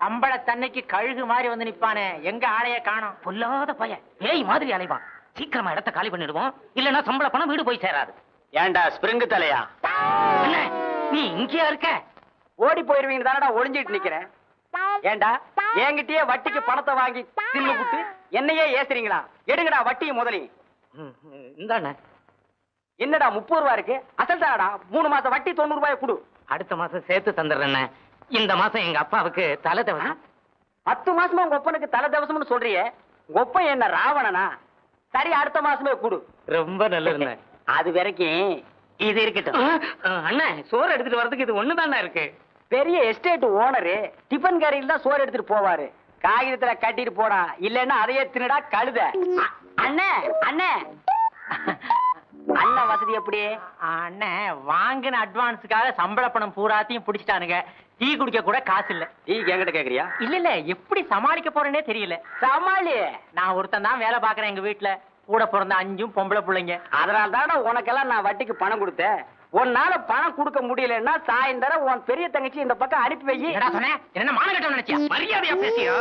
அம்பளத்தன்னைக்கு கழுகு மாதிரி வந்து நிப்பானே, எங்க ஆளைய காணோம். பொல்லாத பையன், பேய் மாதிரி அலைவான். சீக்கிரமா இடத்த காலி பண்ணிடுவோம், இல்லன்னா சம்பள பணம் வீடு போய் சேராது. ஏண்டா ஸ்பிரிங்கு தலையா, நீ இங்கேயா இருக்க? ஓடி போயிருவீங்க தானடா ஒளிஞ்சிட்டு நிக்கிறேன். ஏண்டா என்கிட்டயே வட்டிக்கு பணத்தை வாங்கி தின்னு விட்டு என்னையே ஏசுறீங்களா? எடுங்கடா வட்டியை முதலையும். இந்தாண்ணே. என்னடா 30 ரூபா இருக்கு, அசல் தானடா. 3 மாசம் வட்டி 90 ரூபாய் கொடு. அடுத்த மாசம் சேர்த்து தந்துடுறேண்ணே. இந்த மாசம் எங்க அப்பாவுக்கு தலை தவசம். 10 மாசமா உங்க ஒப்பனுக்கு தலை தவசம்னு சொல்றியே, உங்க ஒப்பன் என்ன ராவணனா? சரி, அடுத்த மாசமே கொடு. ரொம்ப நல்லதுண்ணே. அது வரைக்கும் இது இருக்கட்டும். அண்ணா, சோறு எடுத்துட்டு வர்றதுக்கு இது ஒண்ணுதானே இருக்கு. பெரிய எஸ்டேட் ஓனரு டிபன் கேரியில் தான் சோறு எடுத்துட்டு போவாரு. காகிதத்துல கட்டிட்டு போடா, இல்லன்னா அதையே தின்னுடா கழுத. அண்ணே அண்ணே அண்ணா வசதி எப்படி? அண்ணே, வாங்கின அட்வான்ஸுக்காக சம்பள பணம் பூராத்தையும் பிடிச்சிட்டானுங்க. டீ குடிக்க கூட காசு இல்ல. டீ என்கிட்ட கேக்குறியா? இல்ல, எப்படி சமாளிக்க போறேன்னே தெரியல. சமாளி. நான் ஒருத்தன் தான் வேலை பாக்குறேன் எங்க வீட்டுல. கூட பிறந்த 5 பொம்பளை பிள்ளைங்க. அதனால தானே உனக்கெல்லாம் நான் வட்டிக்கு பணம் கொடுத்தேன். உன்னால பணம் கொடுக்க முடியலன்னா சாயந்தரம் உன் பெரிய தங்கச்சி இந்த பக்கம் அனுப்பி வை. என்ன மானகட்டம் நினைச்சியா? மரியாதையா பேசியா?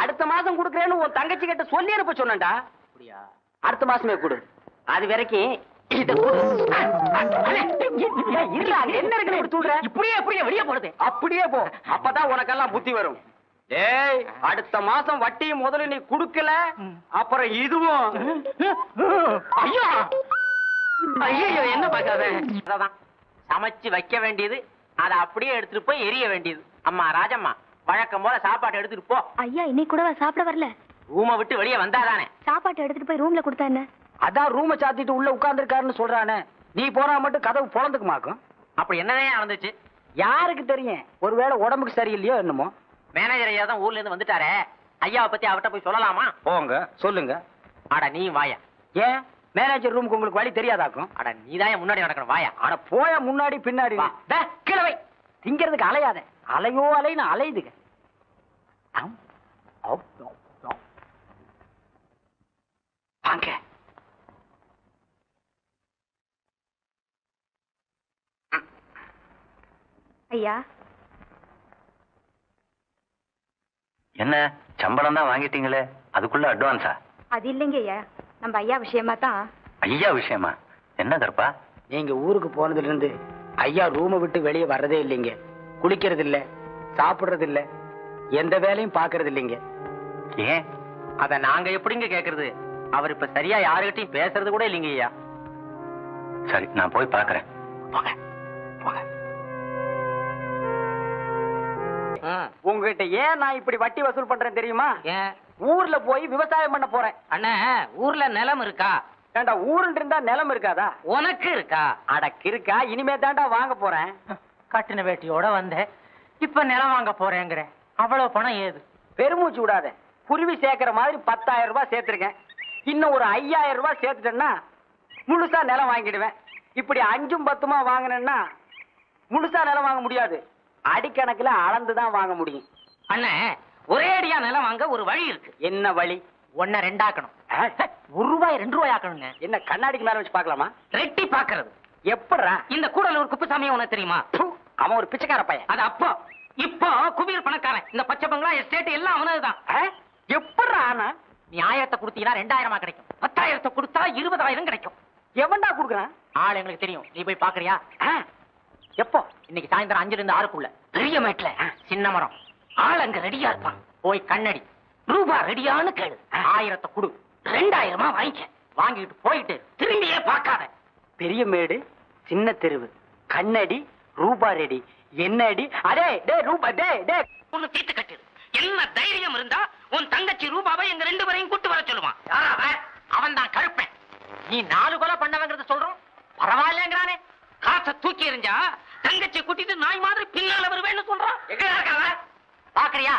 அடுத்த மாசம் கொடுக்கறேன்னு உன் தங்கச்சி கிட்ட சொல்லி அனுப்ப சொன்னேன்டா. அப்படியா? அடுத்த மாசமே கொடு. அது வரைக்கும் இத கொடு. என்ன இருக்குன்னு சொல்ற? இப்படியே வெளியே போடுது. அப்படியே போ, அப்பதான் உனக்கெல்லாம் புத்தி வரும். ஏய், அடுத்த மாசம் வட்டியும் முதல்ல நீ குடுக்கல, அப்புறம் இதுவும். ஐயோ ஐயோ, என்ன பாக்காத. அதான் சமைச்சு வைக்க வேண்டியது, அதை அப்படியே எடுத்துட்டு போய் எரிய வேண்டியது. அம்மா ராஜம்மா, வழக்கம் போல சாப்பாடு எடுத்துட்டு போ. ஐயா இன்னைக்கு கூட சாப்பிட வரல. ரூமை விட்டு வெளியே வந்தாதானே. சாப்பாட்டு எடுத்துட்டு போய் ரூம்ல கொடுத்தா என்ன? அதான் ரூமை சாத்திட்டு உள்ள உட்கார்ந்துருக்காருன்னு சொல்றானே. நீ போனா மட்டும் கதவு பொழந்துக்குமாக்கும். அப்படி என்னதான் நடந்துச்சு? யாருக்கு தெரியும்? ஒருவேளை உடம்புக்கு சரியில்லையோ என்னமோ. மேனேஜர் ஐயா தான் ஊர்ல இருந்து வந்துட்டாரே, ஐயாவை பத்தி அவர்கிட்ட போய் சொல்லலாமா? போங்க சொல்லுங்க. அட நீ வாயா. ஏன் மேனேஜர் ரூமுக்கு உங்களுக்கு வழி தெரியாதாக்கும்? அட நீதான் முன்னாடி நடக்கணும், வாயா. அட போய முன்னாடி பின்னாடி. கிழவை திங்கிறதுக்கு அலையாத. அலையோ அலைன்னு அலையுதுங்க. வாங்க. ஐயா என்ன சம்பளம் தான் வாங்கிட்டீங்களே, அதுக்குள்ள அட்வான்ஸா? அது இல்லைங்க ஐயா, நம்ம ஐயா விஷயமா தான். ஐயா விஷயமா? என்ன கருப்பா? நீங்க ஊருக்கு போனதுல இருந்து ஐயா ரூமை விட்டு வெளியே வர்றதே இல்லைங்க. குளிக்கிறது இல்ல, சாப்பிடுறது இல்ல, எந்த வேலையும் பாக்குறது இல்லைங்க. ஏன்? அத நாங்க எப்படிங்க கேக்குறது? அவர் இப்ப சரியா யாருகிட்டையும் பேசுறது கூட இல்லைங்க ஐயா. சரி, நான் போய் பாக்குறேன். போங்க போங்க. உங்ககிட்ட ஏன் நான் இப்படி வட்டி வசூல் பண்றேன் தெரியுமா? ஏன்? ஊர்ல போய் விவசாயம் பண்ண போறேன். அண்ணா, ஊர்ல நிலம் இருக்கா? ஏண்டா ஊருன்னு இருந்தா நிலம் இருக்காதா? உனக்கு இருக்கா? அடக்கு இருக்கா, இனிமே தாண்டா வாங்க போறேன். கட்டின வேட்டியோட வந்தேன், இப்ப நிலம் வாங்க போறேங்கிற. அவ்வளவு பணம் ஏது? பெருமூச்சு விடாத. குருவி சேர்க்கிற மாதிரி 10,000 ரூபாய் சேர்த்திருக்கேன். இன்னும் ஒரு 5,000 ரூபாய் சேர்த்துட்டேன்னா முழுசா நிலம் வாங்கிடுவேன். இப்படி 5ம் 10மா வாங்கினேன்னா முழுசா நிலம் வாங்க முடியாது. அடிக்கணக்குல அளந்துதான் வாங்க முடியும். அண்ணே, ஒரே அடியா நிலம் வாங்க ஒரு வழி இருக்கு. என்ன வழி? 1 2 ஆக்கணும். 1 ரூபாய் 2 ரூபாய் ஆக்கணுங்க. என்ன கண்ணாடிக்கு மேல வச்சு பாக்கலாமா? ரெட்டி பாக்குறது. எப்படா? இந்த கூடலூர் குப்புசாமி உனக்கு தெரியுமா? அவன் ஒரு பிச்சைக்கார பையன். அது அப்போ. இப்போ குபீர் பணக்காரன். இந்த பச்சை பங்களா எஸ்டேட் எல்லாம் அவனதுதான். எப்படா? ஆனா நீ 1000 கொடுத்தீங்கன்னா 2000 கிடைக்கும். 10,000 கொடுத்தா 20,000 கிடைக்கும். எவன்டா குடுக்குறான்? ஆள் எங்களுக்கு தெரியும், நீ போய் பாக்குறியா? எப்போ? இன்னைக்கு சாயந்தரம் 5ல இருந்து 6க்குள்ள. பெரிய மேட்ல சின்ன மரம். ஆள் அங்க ரெடியா இருப்பான். போய் கண்ணடி. ரூபா ரெடியான்னு கேளு. 1000 கொடு. 2000 வாங்கிக்க. வாங்கிட்டு போயிட்டு திரும்பியே பார்க்காத. பெரிய மேடு, சின்ன தெருவு, கண்ணடி, ரூபா ரெடி. என்ன அடி? அடே டே ரூபா டே டே. ஒண்ணு தீட்டு கட்டிடு. என்ன தைரியம் இருந்தா உன் தங்கச்சி ரூபாவை எங்க 2 பேரையும் கூட்டு வர சொல்லுவான். அவன் தான் கழுப்பேன். நீ 4 கொலை பண்ணவங்கிறத சொல்றோம், பரவாயில்லங்கிறானே. காசை தூக்கி எறிஞ்சா தங்கச்சி கூட்டிட்டு நாய் மாதிரி பின்னால வருவேன்னு சொல்றான். எங்க இருக்காங்க பாக்குறியா?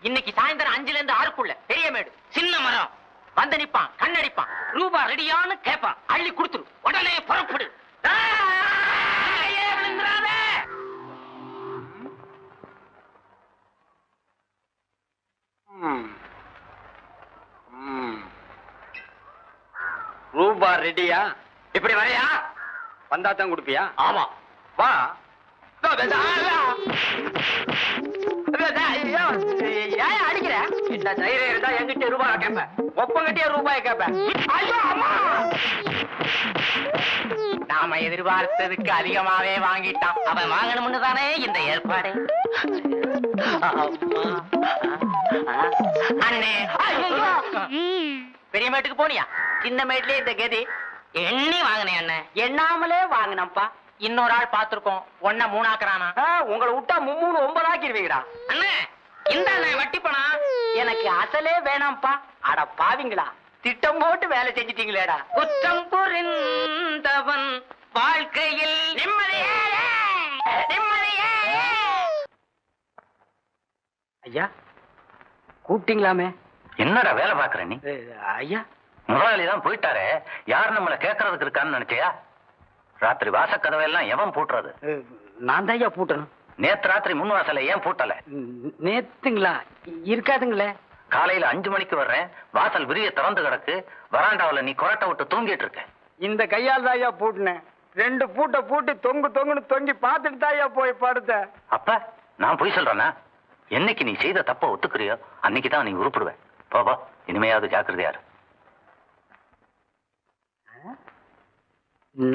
இன்னைக்கு சாயந்தரம் 5ல இருந்து 6க்குள்ள பெரிய மேடு, சின்ன மரம் வந்து நிப்பான், கண்ணடிப்பான். ரூபா ரெடியான்னு கேட்பான். அள்ளி கொடுத்துரு. உடனே புறப்படு. ரூபா ரெடியா? இப்படி வரையா? வந்தா தான் கொடுப்பியா? ஆமா. வா. ஏன் அடிக்கிற? இந்த தைரியம் இருந்தா என்கிட்ட ரூபாய் கேட்பேன், ஒப்பங்கிட்டே ரூபாய் கேட்பேன். ஐயோ அம்மா! நாம எதிர்பார்த்ததுக்கு அதிகமாவே வாங்கிட்டான். அவன் வாங்கணும்னு தானே இந்த ஏற்பாடு. அண்ணே, பெரிய மேட்டுக்கு போனியா? சின்ன மேட்லயே இந்த கதி. எண்ணி வாங்கினேன் அண்ணன். எண்ணாமலே வாங்கினப்பா. இன்னொரு ஆள் பாத்துருக்கோம், ஒன்ன மூணாக்குறானா. உங்களை விட்டா 3 9 ஆக்கிடுவீங்கடா. அண்ணே இந்த அண்ணன் வட்டி பணம். எனக்கு அசலே வேணாம்ப்பா. அட பாவிங்களா, திட்டம் போட்டு வேலை செஞ்சிட்டீங்களேடா. குற்றம் புரிந்தவன் வாழ்க்கையில் நிம்மதியே நிம்மதியே. ஐயா கூப்பிட்டீங்களாமே? என்னடா வேலை பாக்குற நீ? ஐயா முதலாளி தான் போயிட்டாரே, யார் நம்மளை கேட்கறதுக்கு இருக்கான்னு நினைச்சியா? ராத்திரி வாசக்கதவையெல்லாம் எவன் பூட்டுறது? நான் தான் ஐயா பூட்டணும். நேத்து ராத்திரி முன் வாசலை ஏன் பூட்டல? நேத்துங்களா? இருக்காதுங்களே. காலையில 5 மணிக்கு வர்றேன், வாசல் விரிய திறந்து கிடக்கு, வராண்டாவில நீ கொரட்டை விட்டு தூங்கிட்டு இருக்க. இந்த கையால் தான் ஐயா பூட்டினேன். 2 பூட்டை பூட்டி தொங்குன்னு தொங்கி பார்த்துட்டு தான் ஐயா போய் படுத்த. அப்ப நான் போய் சொல்றேன்னா? என்னைக்கு நீ செய்த தப்ப ஒத்துக்கிறியோ அன்னைக்கு தான் நீ உருப்பிடுவ. போபா, இனிமையாவது ஜாக்கிரதையாரு.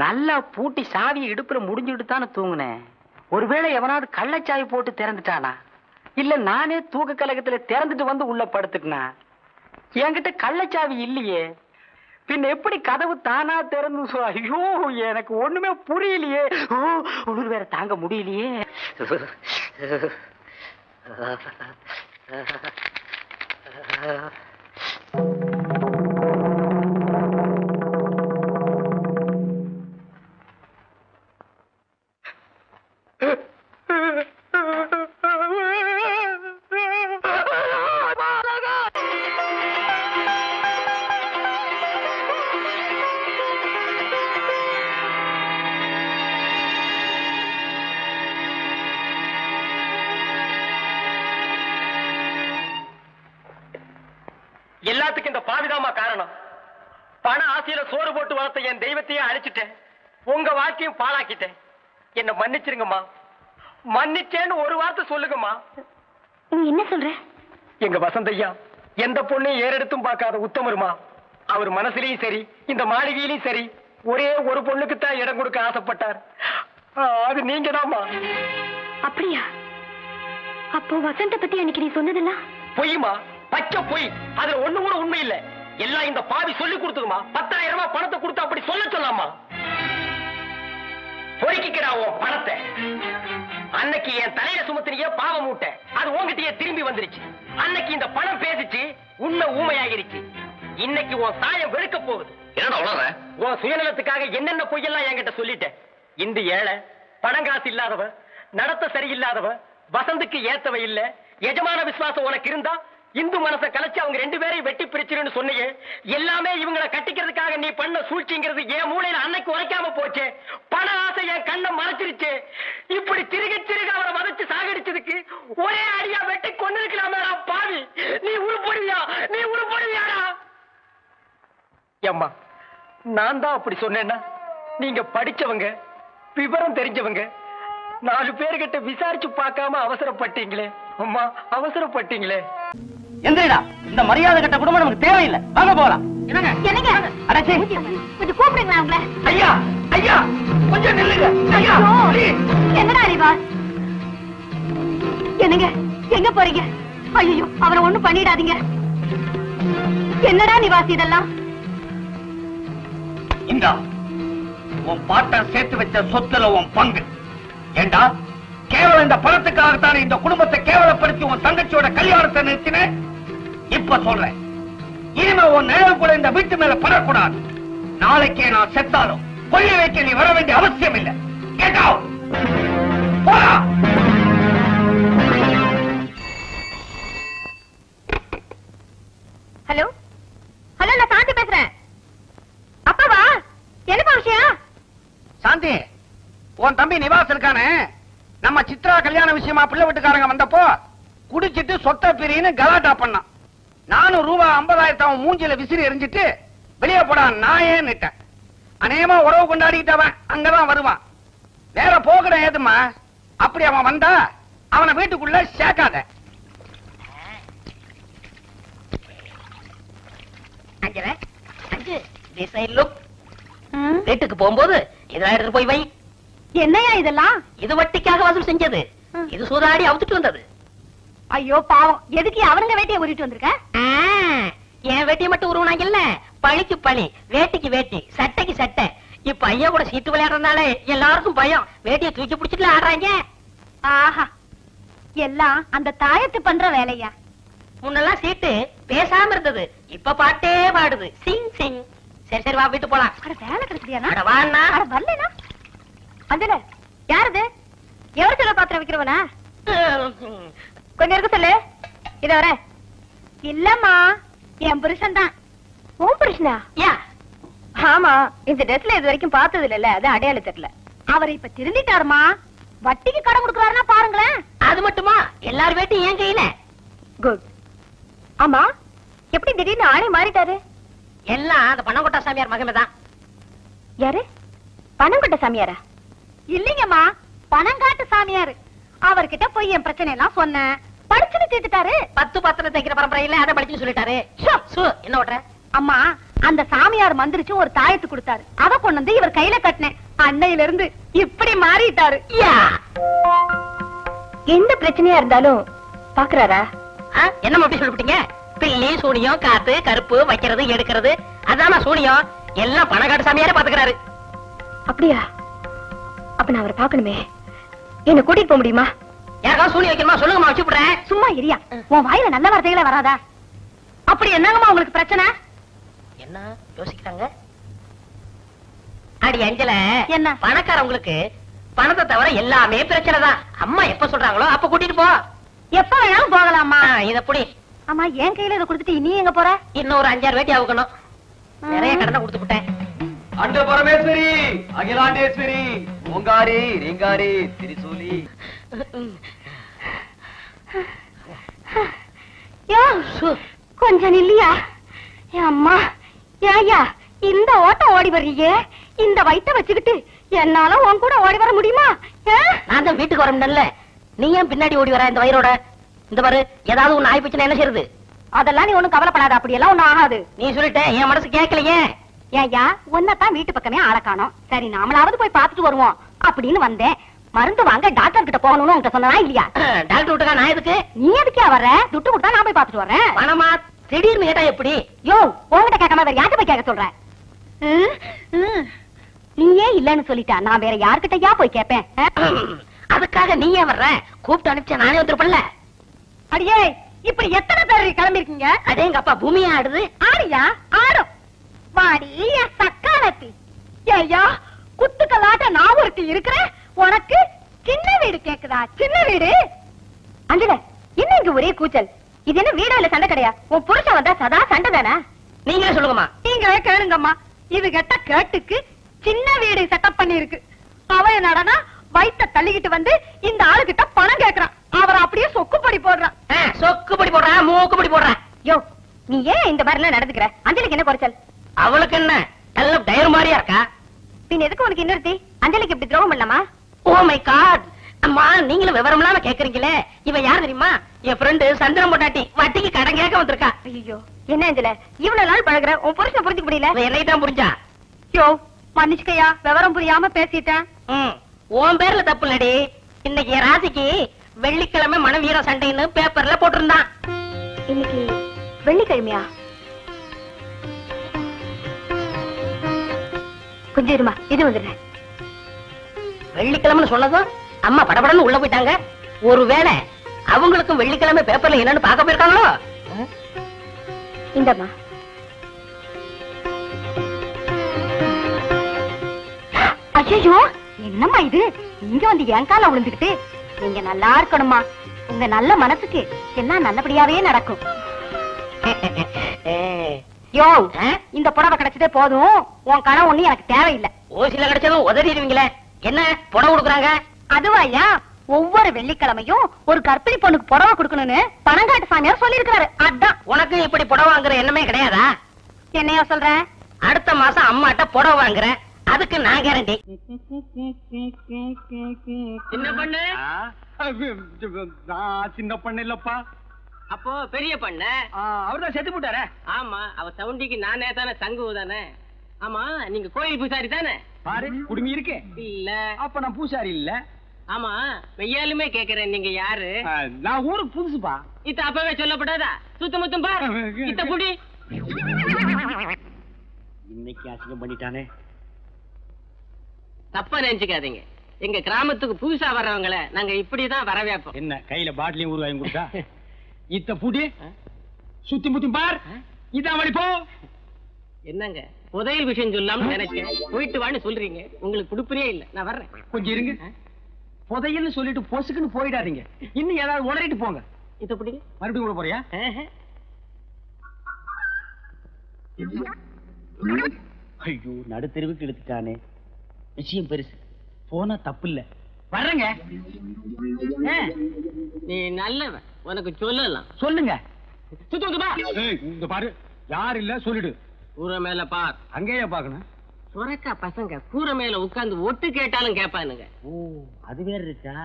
நல்லா பூட்டி சாவியை இடுப்புல முடிஞ்சுட்டு தானே தூங்குனேன். ஒருவேளை எவனாவது கள்ளச்சாவி போட்டு திறந்துட்டானா, இல்ல நானே தூக்க கலகத்துல திறந்துட்டு வந்து உள்ள படுத்துட்டனா? என்கிட்ட கள்ளச்சாவி இல்லையே, பின்ன எப்படி கதவு தானா திறந்து? ஐயோ எனக்கு ஒண்ணுமே புரியலையே. உளுர் வேற தாங்க முடியலையே. எல்லாத்துக்கும் இந்த பாவிதாமா காரணம். பண ஆசையில சோறு போட்டு வளர்த்த என் தெய்வத்தையே அழிச்சிட்டேன், உங்க வாழ்க்கையும் பாழாக்கிட்டேன். என்ன மன்னிச்சிருங்கம்மா. மன்னிச்சேன்னு ஒரு வார்த்தை சொல்லுங்கம்மா. நீ என்ன சொல்ற? எங்க வசந்தையா எந்த பொண்ணையும் ஏறெடுத்தும் பார்க்காத உத்தமருமா. அவர் மனசுலயும் சரி இந்த மாளிகையிலும் சரி ஒரே ஒரு பொண்ணுக்கு தான் இடம் கொடுக்க ஆசைப்பட்டார். அது நீங்க தான்மா. அப்படியா? அப்போ வசந்த பத்தி அன்னைக்கு நீ சொன்னதெல்லாம் பொய்யுமா, பச்சை பொய். அதுல ஒண்ணு கூட உண்மை இல்ல. எல்லாம் இந்த பாவி சொல்லி கொடுத்ததுமா. 10,000 ரூபாய் பணத்தை கொடுத்து அப்படி சொல்ல சொல்லாமா? பொறுக்கிக்கிறா உன் பணத்தை. அன்னைக்கு என் தலையில சுமத்தினிய பாவ மூட்டை, அது உன்கிட்டயே திரும்பி வந்துருச்சு. அன்னைக்கு இந்த பணம் பேசிச்சு, உண்மை ஊமையாகிருச்சு. இன்னைக்கு உன் சாயம் வெறுக்க போகுது. என்னடா உளற? உன் சுயநலத்துக்காக என்னென்ன பொய்யெல்லாம் என்கிட்ட சொல்லிட்டேன். இந்த ஏழை பணங்காசு இல்லாதவ, நடத்த சரியில்லாதவ, வசந்துக்கு ஏத்தவ இல்ல, எஜமான விசுவாசம் உனக்கு இருந்தா இந்து மனசை கலைச்சு அவங்க 2 பேரையும் வெட்டி பிரிச்சிருன்னு சொன்னீங்க. எல்லாமே இவங்களை கட்டிக்கிறதுக்காக நீ பண்ண சூழ்ச்சிங்கிறது என் மூளையில அன்னைக்கு உரைக்காம போச்சு. பண ஆசை என் கண்ணை மறைச்சிருச்சு. இப்படி திருக அவரை வதச்சு சாகடிச்சதுக்கு ஒரே அடியா வெட்டி கொண்டு இருக்கலாமேடா பாவி. நீ உருப்படியாடா? ஏம்மா, நான் தான் அப்படி சொன்னேன்னா? நீங்க படிச்சவங்க, விவரம் தெரிஞ்சவங்க, 4 பேர்கிட்ட விசாரிச்சு பார்க்காம அவசரப்பட்டீங்களே அம்மா, அவசரப்பட்டீங்களே. எந்திரடா, இந்த மரியாதை கட்ட குடும்பம் நமக்கு தேவையில்லை. வாங்க போலாம். என்னங்க அடச்சே, கொஞ்சம் கூப்பிடுங்களா அவங்கள? ஐயா ஐயா கொஞ்சம் நில்லுங்க ஐயா. என்னடா அறிவா? என்னங்க எங்க போறீங்க? ஐயோ அவரை ஒண்ணும் பண்ணிடாதீங்க. என்னடா நிவாசி இதெல்லாம்? இந்தா உன் பாட்டன் சேர்த்து வச்ச சொத்துல உன் பங்கு. ஏண்டா, கேவலம் இந்த பணத்துக்காகத்தானே இந்த குடும்பத்தை கேவலப்படுத்தி உன் தங்கச்சியோட கல்யாணத்தை நிறுத்தினேன். இப்ப சொல்றேன், இனிமே உன் நிழல் கூட இந்த வீட்டு மேல படக்கூடாது. நாளைக்கே நான் செத்தாலும் கொள்ளி வைக்க நீ வர வேண்டிய அவசியம் இல்லை. கேட்டா போடா. ஹலோ ஹலோ, நான் சாந்தி பேசுறேன். அப்பாவா? என்னப்பா விஷயம்? சாந்தி, உன் தம்பி நிவாஸ் இருக்கானே, நம்ம சித்ரா கல்யாண விஷயமா பிள்ளை வீட்டுக்காரங்க வந்தப்போ குடிச்சிட்டு சொத்த பிரின்னு கலாட்டா பண்ணான். நானும் ரூபாய் 50,000 அவன் மூஞ்சில விசிறி எரிஞ்சிட்டு வெளியே போடா நாயேன்னுட்டேன். அநேகமா உறவு கொண்டாடிக்கிட்டவன் அங்கதான் வருவான். வேற போகிற ஏதுமா? அப்படி அவன் வந்தா அவனை வீட்டுக்குள்ள சேர்க்காத. This I look. வீட்டுக்கு போகும்போது இதெல்லாம் எடுத்து போய் வை. என்னையா இதெல்லாம்? இது வட்டிக்காக வசூல் செஞ்சது. இது சூதாடி அவுத்துட்டு வந்தது. ஐயோ பாவம், எதுக்கு அவனுங்க வேட்டியை உருட்டு வந்திருக்க? என் வேட்டியை மட்டும் உருவனாங்கல்ல, பழிக்கு பழி, வேட்டிக்கு வேட்டி, சட்டைக்கு சட்டை. இப்ப ஐயா கூட சீட்டு விளையாடுறதுனால எல்லாருக்கும் பயம். வேட்டியை தூக்கி பிடிச்சிட்டு ஆடுறாங்க. ஆஹா, எல்லாம் அந்த தாயத்து பண்ற வேலையா? முன்னெல்லாம் சீட்டு பேசாம இருந்தது, இப்ப பாட்டே பாடுது. சிங் சிங். சரி சரி வா வீட்டு போலாம். அட வேலை கிடைச்சியா? அட வாண்ணா. அட வரலனா? அஞ்சல யாரது? எவரு சொல்ல பாத்திரம் வைக்கிறவனா? கொஞ்சம் இருக்க சொல்லு. இத வர. இல்லம்மா, என் புருஷன் தான். உன் புருஷனா? யா. ஆமா, இந்த ட்ரெஸ்ல இது வரைக்கும் பார்த்தது இல்ல, அது அடையாளம் தெரியல. அவர் இப்ப திருந்திட்டாருமா. வட்டிக்கு கடன் கொடுக்கறாருன்னா பாருங்களேன். அது மட்டுமா? எல்லார் வேட்டையும் என் கையில. குட். ஆமா, எப்படி திடீர்னு ஆளே மாறிட்டாரு? எல்லாம் அந்த பணங்கொட்டா சாமியார் மகமே தான். யாரு? பணங்கொட்ட சாமியாரா? இல்லைங்கம்மா, பணங்காட்டு சாமியாரு. அவர்கிட்ட போய் என் பிரச்சனை எல்லாம் சொன்னேன். படிச்சுன்னு தீர்த்துட்டாரு. 10 பத்திரம் தைக்கிற பரம்பரையில அதை படிச்சுன்னு சொல்லிட்டாரு. என்ன ஓட்டுற? அம்மா, அந்த சாமியார் மந்திரிச்சு ஒரு தாயத்து கொடுத்தாரு. அத கொண்டு வந்து இவர் கையில கட்டினேன். அன்னையில இருந்து இப்படி மாறிட்டாரு. எந்த பிரச்சனையா இருந்தாலும் பாக்குறாரா? என்னமா அப்படி சொல்லிவிட்டீங்க? பில்லி சூனியம், காத்து, கருப்பு, வைக்கிறது, எடுக்கிறது, அதான் சூனியம். எல்லாம் பணக்காட்டு சாமியாரே பாத்துக்கிறாரு. அப்படியா? அப்ப நான் அவரை பாக்கணுமே. என்ன கூட்டிட்டு போக முடியுமா? யாருக்காவது சூனியம் வைக்கணுமா? சொல்லுங்கம்மா, வச்சு விடுறேன். சும்மா இரியா, உன் வாயில நல்ல வார்த்தைகளே வராதா? அப்படி என்னங்கம்மா உங்களுக்கு பிரச்சனை? என்ன யோசிக்கிறாங்க? அடி அஞ்சல, என்ன? பணக்காரவங்களுக்கு பணத்தை தவிர எல்லாமே பிரச்சனை தான். அம்மா எப்ப சொல்றாங்களோ அப்ப கூட்டிட்டு போ. எப்ப வேணாலும் போகலாமா? இத புடி. ஆமா, என் கையில இதை கொடுத்துட்டு நீ எங்க போற? இன்னும் ஒரு 5-6 வேட்டி ஆகணும். நிறைய கடனை கொடுத்து விட்டேன். அண்ட பரமேஸ்வரி, அகிலாண்டேஸ்வரி, ஓங்காரி, ரீங்காரி, திரிசூலி. கொஞ்சம் இல்லையா? அம்மா, ஏயா இந்த ஓட்டம் ஓடி வர்றீங்க? இந்த வயித்தை வச்சுக்கிட்டு என்னால உன் கூட ஓடி வர முடியுமா? நான் தான் வீட்டுக்கு வரணும்ல, நீ ஏன் பின்னாடி ஓடி வர இந்த வயிறோட? இந்த பாரு, ஏதாவது ஒண்ணு ஆயி போச்சுன்னா என்ன செய்யறது? அதெல்லாம் நீ ஒண்ணும் கவலைப்படாத, அப்படியெல்லாம் ஒண்ணும் ஆகாது. நீ சொல்லிட்ட, என் மனசு கேட்கலையே. ஏயா, உன்னதான் வீட்டு பக்கமே ஆளை காணோம். சரி, நாமளாவது போய் பார்த்துட்டு வருவோம் அப்படின்னு வந்தேன். மருந்து வாங்க டாக்டர் கிட்ட போகணும்னு உங்க சொன்னதா இல்லையா? டாக்டர் விட்டுக்கா, நான் எதுக்கு? நீ எதுக்கே வர்ற? துட்டு கொடுத்தா நான் போய் பார்த்துட்டு வரேன். பணமா? திடீர்னு கேட்டா எப்படி? யோ, உங்ககிட்ட கேட்காம வேற யார்கிட்ட போய் கேட்க சொல்ற? நீயே இல்லன்னு சொல்லிட்டா நான் வேற யார்கிட்டயா போய் கேட்பேன்? அதுக்காக நீ ஏன் வர்ற? கூப்பிட்டு அனுப்பிச்சா நானே வந்துருப்பல்ல. அடியே, இப்படி எத்தனை பேர் கிளம்பி இருக்கீங்க? அதே எங்க அப்பா பூமியா ஆடுது. ஆடியா? ஆடும். வாடி சக்காலத்தி. ஐயா, குத்துக்கலாட்ட நான் ஒருத்தி இருக்கிறேன், உனக்கு சின்ன வீடு கேக்குதா? சின்ன வீடு? அஞ்சல, என்ன இங்க ஒரே கூச்சல்? இது என்ன வீடா இல்ல சண்டை கிடையா? உன் புருஷன் வந்தா சதா சண்டை தானே? நீங்களே சொல்லுங்கம்மா. நீங்களே கேளுங்கம்மா. இது கெட்ட கேட்டுக்கு சின்ன வீடு செட்டப் பண்ணி இருக்கு. அவன் என்னடனா வயித்த தள்ளிக்கிட்டு வந்து இந்த ஆளுகிட்ட பணம் கேக்குறான். அவர் அப்படியே சொக்குப்படி போடுறான். சொக்குப்படி போடுறான், மூக்குப்படி போடுறான். யோ, நீ ஏன் இந்த மாதிரி நடந்துக்கிற? அஞ்சலிக்கு என்ன குறைச்சல்? அவளுக்கு என்ன நல்ல டயர் மாதிரியா இருக்கா? பின் எதுக்கு உனக்கு இன்னொருத்தி? அஞ்சலிக்கு இப்படி துரோகம் பண்ணலாமா? Oh my god. அம்மா, நீங்களும் விவரம் இல்லாம கேக்குறீங்களே. இவன் யார் தெரியுமா? என் ஃப்ரெண்டு சந்திரன் பொண்டாட்டி. வட்டிக்கு கடன் கேட்க வந்திருக்கா. ஐயோ, என்ன அஞ்சல இவ்வளவு நாள் பழகுற, உன் புருஷன் புரிஞ்சுக்க முடியல? என்னை தான் புரிஞ்சா. யோ, மன்னிச்சுக்கையா, விவரம் புரியாம பேசிட்டேன். உன் பேர்ல தப்பு இல்லடி. இன்னைக்கு என் ராசிக்கு வெள்ளிக்கிழமை மனவீர சண்டைன்னு பேப்பர்ல போட்டிருந்தான். இன்னைக்கு வெள்ளிக்கிழமையா? கொஞ்சம் இருமா, இது வந்துடுறேன். வெள்ளிக்கிழமை சொன்னதும் அம்மா படபடன்னு உள்ள போயிட்டாங்க. ஒருவேளை அவங்களுக்கும் வெள்ளிக்கிழமை பேப்பர்ல என்னன்னு பார்க்க போயிருக்காங்களோ? இந்தம்மா. ஐயோ, என்னம்மா இது? இங்க வந்து என் கால விழுந்துக்கிட்டு. நீங்க நல்லா இருக்கணுமா. உங்க நல்ல மனசுக்கு எல்லாம் நல்லபடியாவே நடக்கும். யோ, இந்த புடவை கிடைச்சதே போதும். உன் கணவன் ஒண்ணு எனக்கு தேவையில்லை. ஓசில கிடைச்சதும் உதறிடுவீங்களே. என்ன புடவை கொடுக்குறாங்க? அதுவாயா, ஒவ்வொரு வெள்ளிக்கிழமையும் ஒரு கர்ப்பிணி பொண்ணுக்கு புடவை கொடுக்கணும்னு பணங்காட்டு சாமியார் சொல்லி இருக்காரு. அதான். உனக்கு இப்படி புடவை வாங்குற எண்ணமே கிடையாதா? என்னையா சொல்ற? அடுத்த மாசம் அம்மாட்ட புடவை வாங்குறேன், அதுக்கு நான் கேரண்டி. என்ன பண்ணு? சின்ன பண்ணு இல்லப்பா. அப்போ பெரிய பண்ண அவர்தான் செத்து போட்டாரே. ஆமா, அவ சவுண்டிக்கு நானே தானே தங்குவதானே. ஆமா நீங்க கோயில் பூசாரி தானே? பாரு குடுமி இருக்கு. இல்ல. அப்ப நான் பூசாரி இல்ல. ஆமா மெய்யாலுமே கேக்குறேன், நீங்க யாரு? நான் ஊருக்கு புதுசுப்பா. இத்த அப்பவே சொல்லப்படாதா? சுத்தமுத்தும் பா. இத்த புடி. இன்னைக்கு அசிங்கம் பண்ணிட்டானே. தப்பா நினைச்சுக்காதீங்க, எங்க கிராமத்துக்கு புதுசா வர்றவங்கள நாங்க இப்படிதான் வரவேற்போம். என்ன கையில பாட்டிலையும் ஊர் வாங்கி கொடுத்தா? இத்த புடி சுத்தி முத்தி பார். இதான் வழி போ. என்னங்க புதையல் விஷயம் சொல்லாம நினைச்சேன், போயிட்டு வான்னு சொல்றீங்க. உங்களுக்கு குடுப்பறியே இல்ல, நான் வர்றேன். கொஞ்சம் இருங்க. புதையல்னு சொல்லிட்டு பொசுக்குன்னு போயிடாதீங்க. இன்னும் ஏதாவது உளறிட்டு போங்க. இத புடிங்க. மறுபடியும் கூட போறியா? ஐயோ, நடுத்தெருவுக்கு எடுத்துட்டானே. விஷயம் பெருசு, போனா தப்பு இல்ல. வர்றேங்க. நீ நல்லவன், உனக்கு சொல்லலாம். சொல்லுங்க. சுத்தம் பாரு, யார் இல்ல சொல்லிடு. கூரை மேல பார். அங்கேயே பாக்கணும். சுரக்கா பசங்க கூரை மேல உட்கார்ந்து ஒட்டு கேட்டாலும் கேட்பானுங்க. ஓ, அது வேற இருக்கா?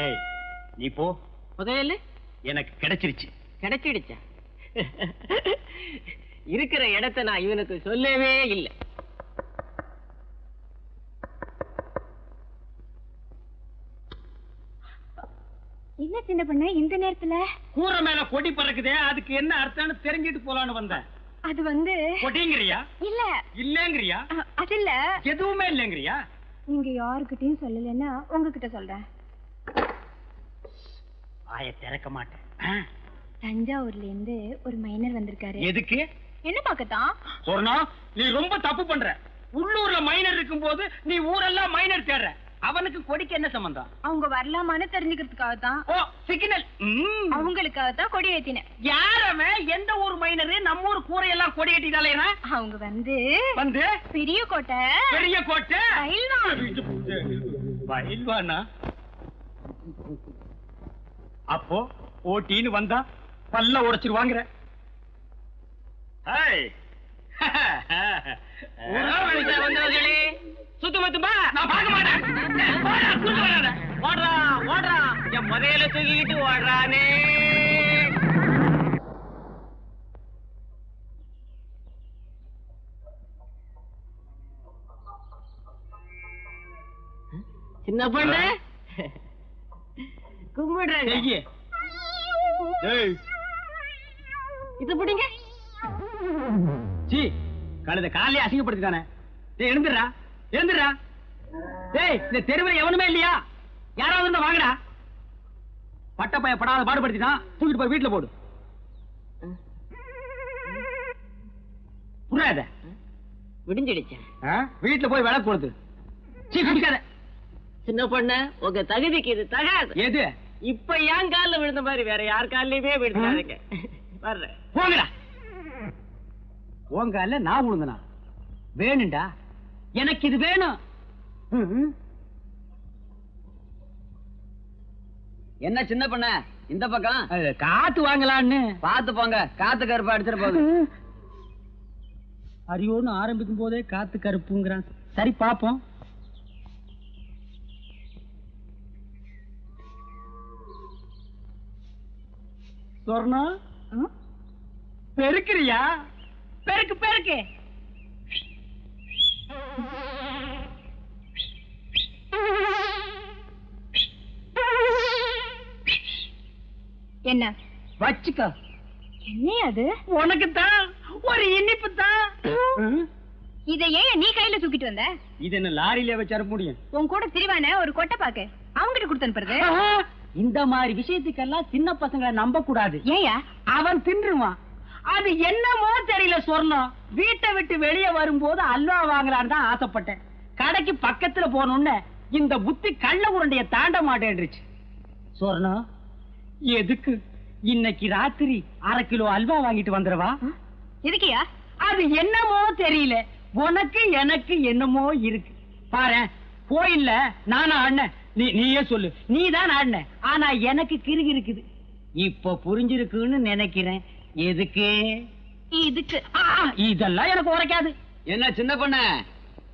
ஏய், நீ போ. புதையல் எனக்கு கிடைச்சிருச்சு. கிடைச்சிடுச்சா? இருக்கிற இடத்தை நான் இவனுக்கு சொல்லவே இல்லை. என்ன சின்ன பொண்ணு இந்த நேரத்துல? கூரை மேல கொடி பறக்குதே, அதுக்கு என்ன அர்த்தம்னு தெரிஞ்சிட்டு போலான்னு வந்தேன். அது வந்து கொடிங்கிறியா? இல்ல இல்லங்கிறியா? அது இல்ல. எதுவுமே இல்லங்கிறியா? நீங்க யாருக்கிட்டையும் சொல்லலன்னா உங்ககிட்ட சொல்றேன். ஆய திறக்க மாட்டேன். தஞ்சாவூர்ல இருந்து ஒரு மைனர் வந்திருக்காரு. எதுக்கு? என்ன பாக்கத்தான்? சொன்னா நீ ரொம்ப தப்பு பண்ற. உள்ளூர்ல மைனர் இருக்கும் போது நீ ஊரெல்லாம் மைனர் தேடுற. அவனுக்கு கொடிக்கு என்ன சம்பந்தம்? அவங்க வரலாமான்னு தெரிஞ்சுக்கிறதுக்காக தான். ஓ, சிக்னல். அவங்களுக்காக தான் கொடி ஏத்தினேன். யாரமே எந்த ஊர் மைனரு நம்ம ஊர் கூரையெல்லாம் கொடி கட்டிட்டாலேனா? அவங்க வந்து பெரிய கோட்டை. பெரிய கோட்டை பயில்வானா? அப்போ ஓட்டின்னு வந்தா பல்ல உடைச்சிருவாங்கற. வந்தவர்களே சுத்தமத்துமா, நான் பார்க்க மாட்டேன். ஓடுறா ஓடுறா, என் முதல தூக்கிட்டு ஓடுறானே. சின்ன பொண்ணு கும்பிடுறாங்க. இது பிடிங்க. கழுத காலையே அசிங்கப்படுத்திட்டானே. எழுந்துடுறா எழுந்துடுறா. டேய், இந்த தெருவில் எவனுமே இல்லையா? யாராவது இருந்தா வாங்கடா. பட்டப்பைய படாத பாடுபடுத்திட்டான். தூக்கிட்டு போய் வீட்டுல போடு. புரியாத? விடிஞ்சிடுச்சேன். வீட்டுல போய் விளக்கு கொடுத்து. குடிக்காத. சின்ன பொண்ணு, உங்க தகுதிக்கு இது தகாது. எது? இப்ப என் காலில் விழுந்த மாதிரி வேற யார் காலிலுமே விழுந்தாருங்க. வர்றேன். போங்கடா. உங்க கால நான் விழுந்தனா? வேணும்டா, எனக்கு இது வேணும். என்ன சின்ன பண்ண இந்த பக்கம் காத்து வாங்கலான்னு. பாத்து போங்க, காத்து கருப்பு அடிச்சிட போகுது. அரியோன்னு ஆரம்பிக்கும் போதே காத்து கருப்புங்கிறான். சரி பாப்போம். சொர்ணம், பெருக்கிறியா? பெருக்கு பெருக்கு. என்ன வச்சுக்க. என்ன அது? உனக்குத்தான் ஒரு இனிப்பு தான். இதை ஏன் நீ கையில தூக்கிட்டு வந்த? இது என்ன லாரியில வச்சு அனுப்ப முடியும்? உன் கூட திரிவான ஒரு கொட்டை பாக்கு அவங்கிட்ட கொடுத்து அனுப்புறது. இந்த மாதிரி விஷயத்துக்கெல்லாம் சின்ன பசங்களை நம்ப கூடாது. ஏயா? அவன் தின்றுவான். அது என்னமோ தெரியல. சொர்ணம் வீட்டை விட்டு வெளியே வரும்போது அல்வா வாங்கலான்னு தான் ஆசைப்பட்டேன். கடைக்கு பக்கத்துல போனோன்னு இந்த புத்தி கள்ள உருண்டைய தாண்ட மாட்டேன்றுச்சு. சொர்ணம், எதுக்கு இன்னைக்கு ராத்திரி 1/2 கிலோ அல்வா வாங்கிட்டு வந்துடவா? எதுக்கியா? அது என்னமோ தெரியல. உனக்கு எனக்கு என்னமோ இருக்கு. பாரு, கோயில்ல நானா ஆடின, நீயே சொல்லு. நீதான் ஆடின, ஆனா எனக்கு கிறுகி இருக்குது. இப்ப புரிஞ்சிருக்குன்னு நினைக்கிறேன். எதுக்கு? இதுக்கு. இதெல்லாம் எனக்கு உரைக்காது. என்ன சின்ன பண்ண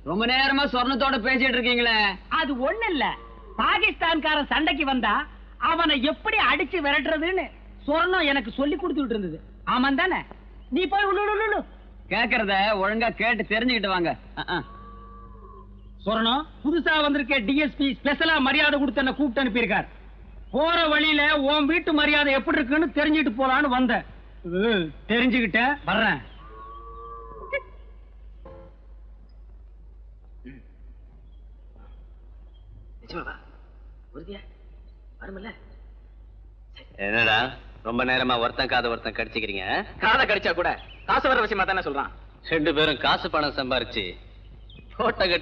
ரொம்ப நேரமா சொர்ணத்தோட பேசிட்டு இருக்கீங்களே? அது ஒண்ணு இல்ல. பாகிஸ்தான்காரன் சண்டைக்கு வந்தா அவனை எப்படி அடிச்சு விரட்டுறதுன்னு சொர்ணம் எனக்கு சொல்லி கொடுத்துட்டு இருந்தது. ஆமாம் தானே? நீ போய் உள்ளு. கேக்குறத ஒழுங்கா கேட்டு தெரிஞ்சுக்கிட்டு வாங்க. சொர்ணம் புதுசா வந்திருக்க டிஎஸ்பி ஸ்பெஷலா மரியாதை கொடுத்து என்ன கூப்பிட்டு அனுப்பியிருக்கார். போற வழியில உன் வீட்டு மரியாதை எப்படி இருக்குன்னு தெரிஞ்சுட்டு போலான்னு வந்தேன். தெரிஞ்சுக்கிட்ட வர்றேன். என்னடா ரொம்ப நேரமா ஒருத்தன் காதை ஒருத்தன் கடிச்சுக்கிறீங்க? காதை கடிச்சா கூட காசு வர விஷயமா தானே சொல்றான். 2 பேரும் காசு பணம் சம்பாரிச்சு கோட்டை கட்டி